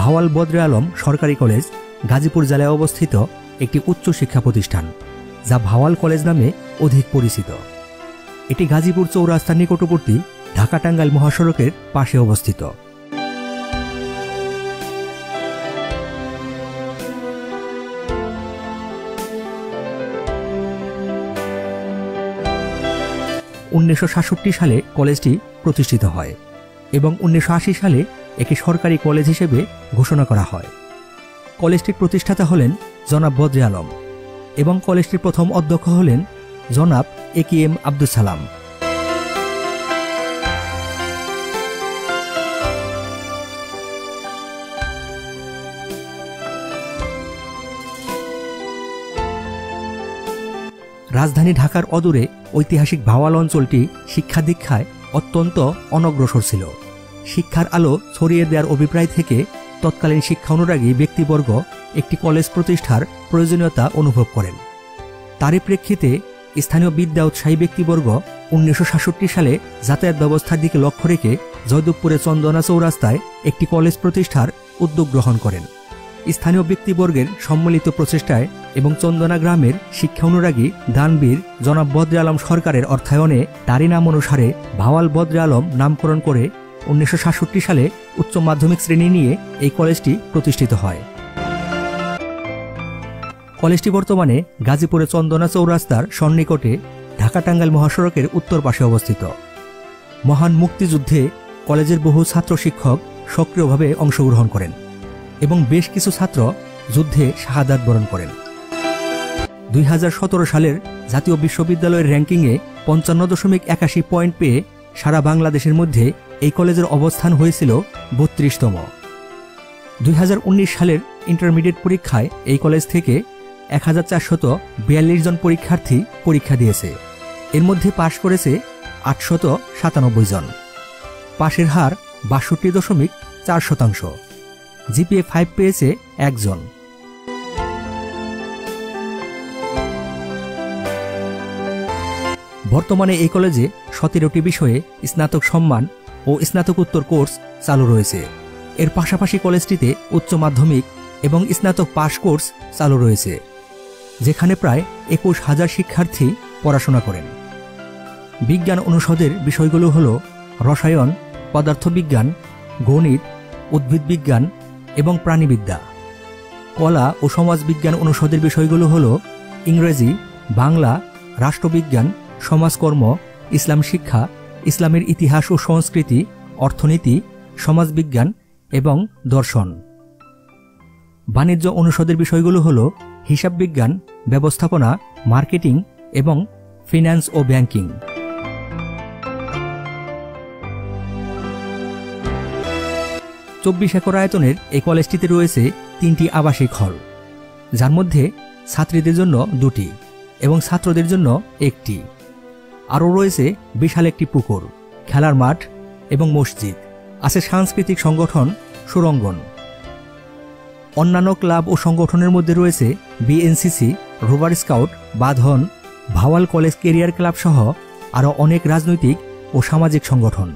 ভাওয়াল বদরে আলম সরকারি কলেজ গাজীপুর জেলায় অবস্থিত একটি উচ্চ শিক্ষা প্রতিষ্ঠান, যা ভাওয়াল কলেজ নামে অধিক পরিচিত। এটি গাজীপুর চৌরাস্তার নিকটবর্তী ঢাকা টাঙ্গাইল মহাসড়কের পাশে অবস্থিত। (1967) সালে কলেজটি প্রতিষ্ঠিত হয় এবং 1980 সালে একে সরকারি কলেজ হিসেবে ঘোষণা করা হয়। কলেজটির প্রতিষ্ঠাতা হলেন জনাব বদরে আলম এবং কলেজটির প্রথম অধ্যক্ষ হলেন জনাব এ.কে.এম. আব্দুস সালাম। রাজধানী ঢাকার অদূরে ঐতিহাসিক ভাওয়াল অঞ্চলটি শিক্ষা দীক্ষায় অত্যন্ত অনগ্রসর ছিল। শিক্ষার আলো ছড়িয়ে দেওয়ার অভিপ্রায় থেকে তৎকালীন শিক্ষা অনুরাগী ব্যক্তিবর্গ একটি কলেজ প্রতিষ্ঠার প্রয়োজনীয়তা অনুভব করেন। তারই প্রেক্ষিতে স্থানীয় বিদ্যা উৎসাহী ব্যক্তিবর্গ 1967 সালে যাতায়াত ব্যবস্থার দিকে লক্ষ্য রেখে জয়দেবপুরে চন্দনা চৌরাস্তায় একটি কলেজ প্রতিষ্ঠার উদ্যোগ গ্রহণ করেন। স্থানীয় ব্যক্তিবর্গের সম্মিলিত প্রচেষ্টায় এবং চন্দনা গ্রামের শিক্ষা অনুরাগী দানবীর জনাব বদরে আলম সরকারের অর্থায়নে তারই নাম অনুসারে ভাওয়াল বদরে আলম নামকরণ করে 1967 সালে উচ্চ মাধ্যমিক শ্রেণী নিয়ে এই কলেজটি প্রতিষ্ঠিত হয়। কলেজটি বর্তমানে গাজীপুরে চন্দনা চৌরাস্তার সন্নিকটে ঢাকা টাঙ্গাইল মহাসড়কের উত্তর পাশে অবস্থিত। মহান মুক্তিযুদ্ধে কলেজের বহু ছাত্র শিক্ষক সক্রিয়ভাবে অংশগ্রহণ করেন এবং বেশ কিছু ছাত্র যুদ্ধে শাহাদাত বরণ করেন। 2017 সালের জাতীয় বিশ্ববিদ্যালয়ের র্যাঙ্কিংয়ে 55.81 পয়েন্ট পেয়ে সারা বাংলাদেশের মধ্যে এই কলেজের অবস্থান হয়েছিল 32তম। 2019 সালের ইন্টারমিডিয়েট পরীক্ষায় এই কলেজ থেকে 1442 জন পরীক্ষার্থী পরীক্ষা দিয়েছে। এর মধ্যে পাশ করেছে 897 জন। পাশের হার 62.4%। জিপিএ 5 পেয়েছে 1 জন। বর্তমানে এই কলেজে 17টি বিষয়ে স্নাতক সম্মান ও স্নাতকোত্তর কোর্স চালু রয়েছে। এর পাশাপাশি কলেজটিতে উচ্চ মাধ্যমিক এবং স্নাতক পাশ কোর্স চালু রয়েছে, যেখানে প্রায় 21,000 শিক্ষার্থী পড়াশোনা করেন। বিজ্ঞান অনুষদের বিষয়গুলো হল রসায়ন, পদার্থবিজ্ঞান, গণিত, উদ্ভিদ বিজ্ঞান এবং প্রাণীবিদ্যা। কলা ও সমাজবিজ্ঞান অনুষদের বিষয়গুলো হল ইংরেজি, বাংলা, রাষ্ট্রবিজ্ঞান, সমাজকর্ম, ইসলাম শিক্ষা, ইসলামের ইতিহাস ও সংস্কৃতি, অর্থনীতি, সমাজবিজ্ঞান এবং দর্শন। বাণিজ্য অনুষদের বিষয়গুলো হল হিসাব বিজ্ঞান, ব্যবস্থাপনা, মার্কেটিং এবং ফিন্যান্স ও ব্যাংকিং। (24 একর আয়তনের এই কলেজটিতে রয়েছে 3টি আবাসিক হল, যার মধ্যে ছাত্রীদের জন্য 2টি এবং ছাত্রদের জন্য 1টি। আরও রয়েছে বিশাল একটি পুকুর, খেলার মাঠ এবং মসজিদ। আছে সাংস্কৃতিক সংগঠন সুরঙ্গন। অন্যান্য ক্লাব ও সংগঠনের মধ্যে রয়েছে বিএনসিসি, রোভার স্কাউট, বাঁধন, ভাওয়াল কলেজ কেরিয়ার ক্লাব সহ আরও অনেক রাজনৈতিক ও সামাজিক সংগঠন।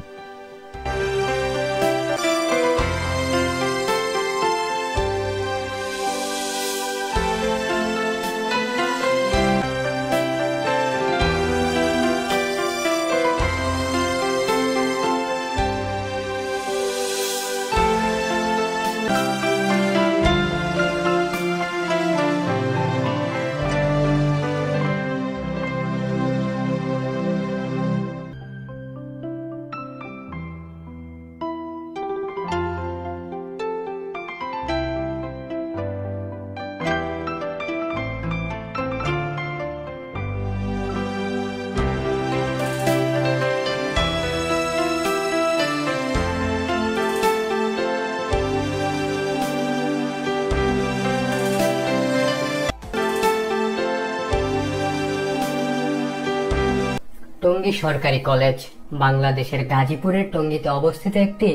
টঙ্গী সরকারি কলেজ বাংলাদেশের গাজীপুরের টঙ্গীতে অবস্থিত একটি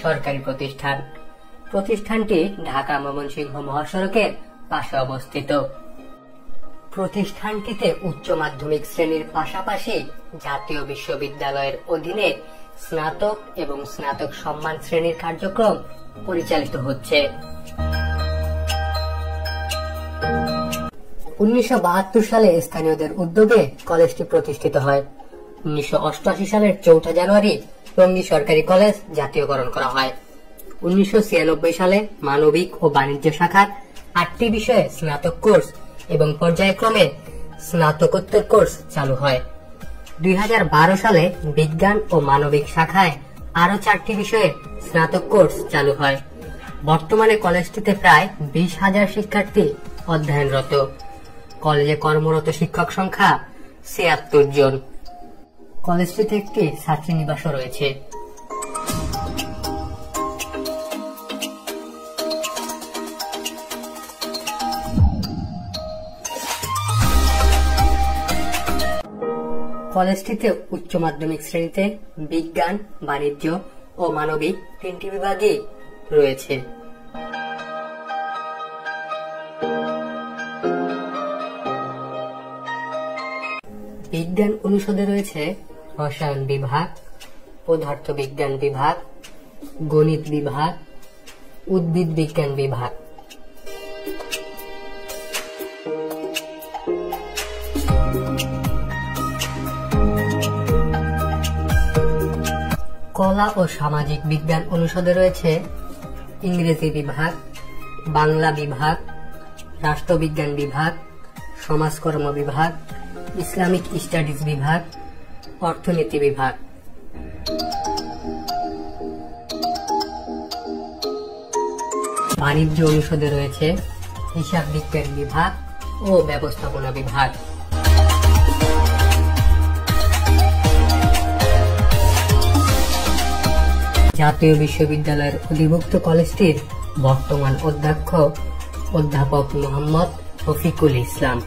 সরকারি প্রতিষ্ঠান। প্রতিষ্ঠানটি ঢাকা ময়মনসিংহ মহাসড়কের পাশে অবস্থিত। প্রতিষ্ঠানটিতে উচ্চ মাধ্যমিক শ্রেণীর পাশাপাশি জাতীয় বিশ্ববিদ্যালয়ের অধীনে স্নাতক এবং স্নাতক সম্মান শ্রেণীর কার্যক্রম পরিচালিত হচ্ছে। 1972 সালে স্থানীয়দের উদ্যোগে কলেজটি প্রতিষ্ঠিত হয়। 1988 সালের 4 জানুয়ারি টঙ্গী সরকারি কলেজ জাতীয়করণ করা হয়। 1996 সালে মানবিক ও বাণিজ্য শাখার 8টি বিষয়ে স্নাতক কোর্স এবং পর্যায়ক্রমে স্নাতকোত্তর কোর্স চালু হয়। 2012 সালে বিজ্ঞান ও মানবিক শাখায় আরো 4টি বিষয়ে স্নাতক কোর্স চালু হয়। বর্তমানে কলেজটিতে প্রায় 20,000 শিক্ষার্থী অধ্যয়নরত। কলেজে কর্মরত শিক্ষক সংখ্যা 76 জন। কলেজটিতে একটি ছাত্রীনিবাসও রয়েছে। কলেজটিতে উচ্চ মাধ্যমিক শ্রেণীতে বিজ্ঞান, বাণিজ্য ও মানবিক 3টি বিভাগই রয়েছে। বিজ্ঞান অনুষদে রয়েছে রসায়ন বিভাগ, পদার্থ বিজ্ঞান বিভাগ, গণিত বিভাগ, উদ্ভিদ বিজ্ঞান বিভাগ। কলা ও সামাজিক বিজ্ঞান অনুষদে রয়েছে ইংরেজি বিভাগ, বাংলা বিভাগ, রাষ্ট্রবিজ্ঞান বিভাগ, সমাজকর্ম বিভাগ, ইসলামিক স্টাডিজ বিভাগ, অর্থনীতি বিভাগ। বাণিজ্য অনুষদে রয়েছে হিসাব বিজ্ঞান বিভাগ ও ব্যবস্থাপনা বিভাগ। জাতীয় বিশ্ববিদ্যালয়ের অধিভুক্ত কলেজটির বর্তমান অধ্যক্ষ অধ্যাপক মোহাম্মদ রফিকুল ইসলাম।